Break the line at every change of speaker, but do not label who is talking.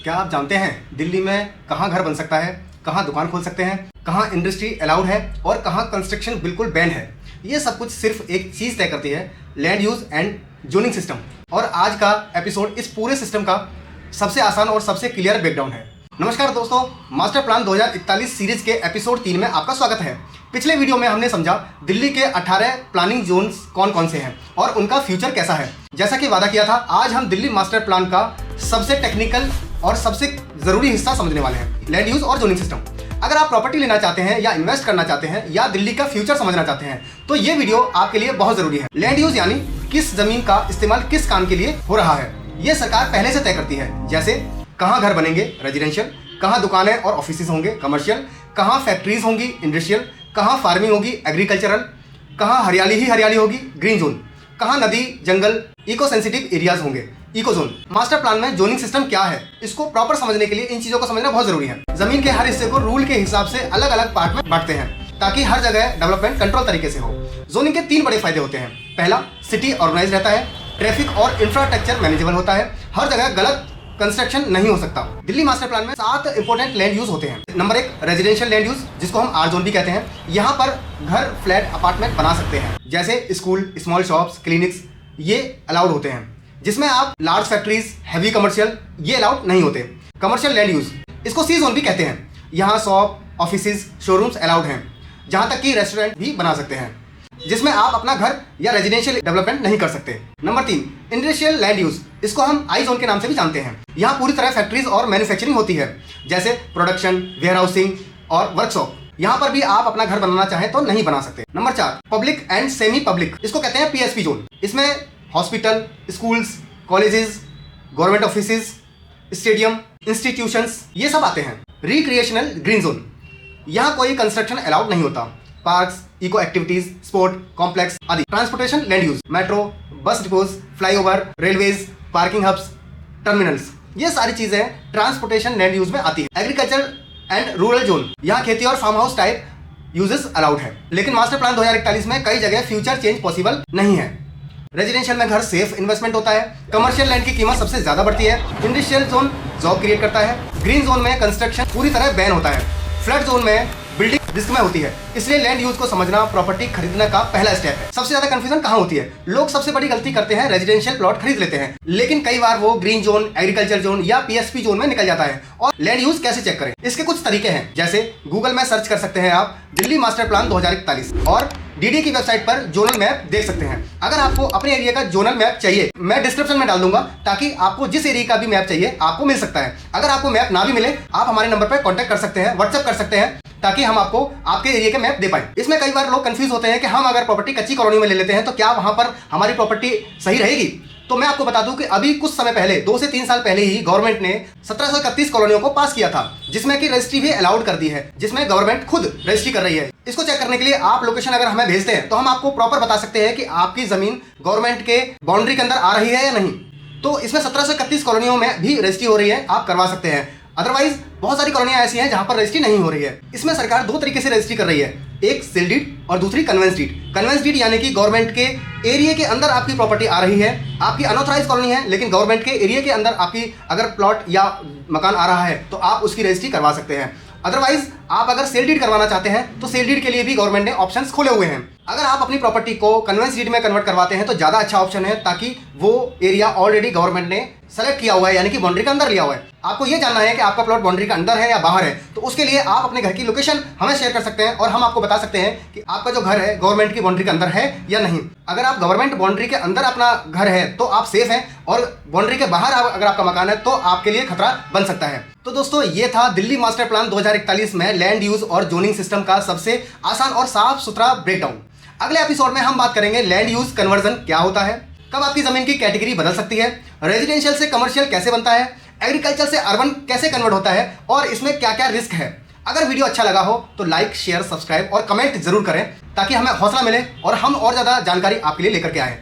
क्या आप जानते हैं दिल्ली में कहाँ घर बन सकता है, कहाँ दुकान खोल सकते हैं, कहाँ इंडस्ट्री अलाउड है और कहाँ कंस्ट्रक्शन बिल्कुल बैन है। ये सब कुछ सिर्फ एक चीज़ तय करती है, land use and zoning system. और आज का एपिसोड इस पूरे सिस्टम का सबसे आसान और सबसे क्लियर ब्रेकडाउन है। नमस्कार दोस्तों, मास्टर प्लान 2041 सीरीज के एपिसोड 3 में आपका स्वागत है। पिछले वीडियो में हमने समझा दिल्ली के 18 प्लानिंग जोन्स कौन कौन से हैं और उनका फ्यूचर कैसा है। जैसा कि वादा किया था, आज हम दिल्ली मास्टर प्लान का सबसे टेक्निकल और सबसे ज़रूरी हिस्सा समझने वाले हैं, लैंड यूज़ और जोनिंग सिस्टम। अगर आप प्रॉपर्टी लेना चाहते हैं या इन्वेस्ट करना चाहते हैं या दिल्ली का फ्यूचर समझना चाहते हैं तो ये वीडियो आपके लिए बहुत ज़रूरी है। लैंड यूज़ यानी किस ज़मीन का इस्तेमाल किस काम के लिए हो रहा है, ये सरकार पहले से तय करती है। जैसे कहाँ घर बनेंगे, रेजिडेंशियल, कहाँ दुकानें और ऑफिसेज होंगे, कमर्शियल, कहाँ फैक्ट्रीज होंगी, इंडस्ट्रियल, कहाँ फार्मिंग होगी, एग्रीकल्चरल, कहाँ हरियाली ही हरियाली होगी, ग्रीन जोन, कहाँ नदी जंगल इको सेंसिटिव एरियाज होंगे, इको जोन। मास्टर प्लान में जोनिंग सिस्टम क्या है, इसको प्रॉपर समझने के लिए इन चीज़ों को समझना बहुत जरूरी है। जमीन के हर हिस्से को रूल के हिसाब से अलग अलग पार्ट में बांटते हैं ताकि हर जगह डेवलपमेंट कंट्रोल तरीके से हो। जोनिंग के 3 बड़े फायदे होते हैं। पहला, सिटी ऑर्गेनाइज रहता है, ट्रैफिक और इंफ्रास्ट्रक्चर मैनेजेबल होता है, हर जगह गलत कंस्ट्रक्शन नहीं हो सकता। दिल्ली मास्टर प्लान में 7 इंपॉर्टेंट लैंड यूज होते हैं। नंबर 1, रेजिडेंशियल लैंड यूज, जिसको हम आर जोन भी कहते हैं। यहाँ पर घर, फ्लैट, अपार्टमेंट बना सकते हैं। जैसे स्कूल, स्मॉल शॉप्स, क्लिनिक्स, ये अलाउड होते हैं। जिसमें आप लार्ज फैक्ट्रीज, हैवी कमर्शियल, ये अलाउड नहीं होते। कमर्शियल लैंड यूज, इसको सी जोन भी कहते हैं। यहाँ शॉप, ऑफिसेज, शोरूम्स अलाउड हैं। जहाँ तक कि रेस्टोरेंट भी बना सकते हैं, जिसमें आप अपना घर या रेजिडेंशियल डेवलपमेंट नहीं कर सकते। नंबर 3, इंडस्ट्रियल लैंड यूज, इसको हम आई जोन के नाम से भी जानते हैं। यहाँ पूरी तरह फैक्ट्रीज और मैन्युफैक्चरिंग होती है, जैसे प्रोडक्शन, वेयरहाउसिंग और वर्कशॉप। यहाँ पर भी आप अपना घर बनाना चाहें तो नहीं बना सकते। Number 4, public and semi public, इसको कहते हैं पीएसपी जोन। इसमें hospital, schools, colleges, government offices, stadium, institutions, ये सब आते हैं। रिक्रिएशनल ग्रीन जोन, यहाँ कोई कंस्ट्रक्शन अलाउड नहीं होता। Parks, eco activities, sport complex आदि। Transportation land use, metro, bus depots, flyover, railways, parking hubs, terminals, ये सारी चीजें ट्रांसपोर्टेशन लैंड यूज में आती है। एग्रीकल्चर एंड रूरल जोन, यहाँ खेती और farm house type uses allowed है। लेकिन मास्टर प्लान 2041 में कई जगह फ्यूचर चेंज पॉसिबल नहीं है। रेजिडेंशियल में घर सेफ इन्वेस्टमेंट होता है। कमर्शियल लैंड की कीमत सबसे ज्यादा बढ़ती है। इंडस्ट्रियल जोन जॉब क्रिएट करता है। ग्रीन जोन में कंस्ट्रक्शन पूरी तरह बैन होता है। फ्लड जोन में बिल्डिंग रिस्क में होती है। इसलिए लैंड यूज को समझना प्रॉपर्टी खरीदने का पहला स्टेप है। सबसे ज्यादा कंफ्यूजन कहाँ होती है? लोग सबसे बड़ी गलती करते हैं, रेजिडेंशियल प्लॉट खरीद लेते हैं, लेकिन कई बार वो ग्रीन जोन, एग्रीकल्चर जोन या पीएसपी जोन में निकल जाता है। और लैंड यूज कैसे चेक करें, इसके कुछ तरीके हैं। जैसे गूगल में सर्च कर सकते हैं आप दिल्ली मास्टर प्लान 2041 और डीडी की वेबसाइट पर जोनल मैप देख सकते हैं। अगर आपको अपने एरिया का जोनल मैप चाहिए, मैं डिस्क्रिप्शन में डाल दूंगा ताकि आपको जिस एरिया का भी मैप चाहिए आपको मिल सकता है। अगर आपको मैप ना भी मिले, आप हमारे नंबर पर कॉन्टैक्ट कर सकते हैं, व्हाट्सएप कर सकते हैं, ताकि हम आपको आपके एरिया के मैप दे पाए। इसमें कई बार लोग कंफ्यूज होते हैं कि हम अगर प्रॉपर्टी कच्ची कॉलोनी में ले लेते हैं तो क्या वहां पर हमारी प्रॉपर्टी सही रहेगी। तो मैं आपको बता दूं कि अभी कुछ समय पहले, 2 से 3 साल पहले ही गवर्नमेंट ने 1731 कॉलोनियों को पास किया था, जिसमें कि रजिस्ट्री भी अलाउड कर दी है, जिसमें गवर्नमेंट खुद रजिस्ट्री कर रही है। इसको चेक करने के लिए आप लोकेशन अगर हमें भेजते हैं तो हम आपको प्रॉपर बता सकते हैं कि आपकी जमीन गवर्नमेंट के बाउंड्री के अंदर आ रही है या नहीं। तो इसमें 1731 कॉलोनियों में भी रजिस्ट्री हो रही है, आप करवा सकते हैं। अदरवाइज बहुत सारी कॉलोनियां ऐसी हैं जहां पर रजिस्ट्री नहीं हो रही है। इसमें सरकार 2 तरीके से रजिस्ट्री कर रही है, एक सेल डीड और दूसरी कन्वेंस डीड। कन्वेंस डीड यानी कि गवर्नमेंट के एरिया के अंदर आपकी प्रॉपर्टी आ रही है, आपकी अनऑथराइज कॉलोनी है, लेकिन गवर्नमेंट के एरिया के अंदर आपकी अगर प्लॉट या मकान आ रहा है तो आप उसकी रजिस्ट्री करवा सकते हैं। अदरवाइज आप अगर सेल डीड करवाना चाहते हैं तो सेल डीड के लिए भी गवर्नमेंट ने ऑप्शंस खोले हुए हैं। अगर आप अपनी प्रॉपर्टी को कन्वेंस डीड में कन्वर्ट करवाते हैं तो ज़्यादा अच्छा ऑप्शन है, ताकि वो एरिया ऑलरेडी गवर्नमेंट ने सेलेक्ट किया हुआ है, यानी कि बाउंड्री के अंदर लिया हुआ है। आपको ये जानना है कि आपका प्लॉट बाउंड्री के अंदर है या बाहर है, तो उसके लिए आप अपने घर की लोकेशन हमें शेयर कर सकते हैं और हम आपको बता सकते हैं कि आपका जो घर है गवर्नमेंट की बाउंड्री के अंदर है या नहीं। अगर आप गवर्नमेंट बाउंड्री के अंदर अपना घर है तो आप सेफ हैं, और बाउंड्री के बाहर अगर आपका मकान है तो आपके लिए खतरा बन सकता है। तो दोस्तों, ये था दिल्ली मास्टर प्लान 2041 में लैंड यूज और जोनिंग सिस्टम का सबसे आसान और साफ सुथरा ब्रेकडाउन। अगले एपिसोड में हम बात करेंगे लैंड यूज कन्वर्जन क्या होता है, कब आपकी जमीन की कैटेगरी बदल सकती है, रेजिडेंशियल से कमर्शियल कैसे बनता है, एग्रीकल्चर से अर्बन कैसे कन्वर्ट होता है और इसमें क्या क्या रिस्क है। अगर वीडियो अच्छा लगा हो तो लाइक, शेयर, सब्सक्राइब और कमेंट जरूर करें, ताकि हमें हौसला मिले और हम और ज़्यादा जानकारी आपके लिए लेकर के आए।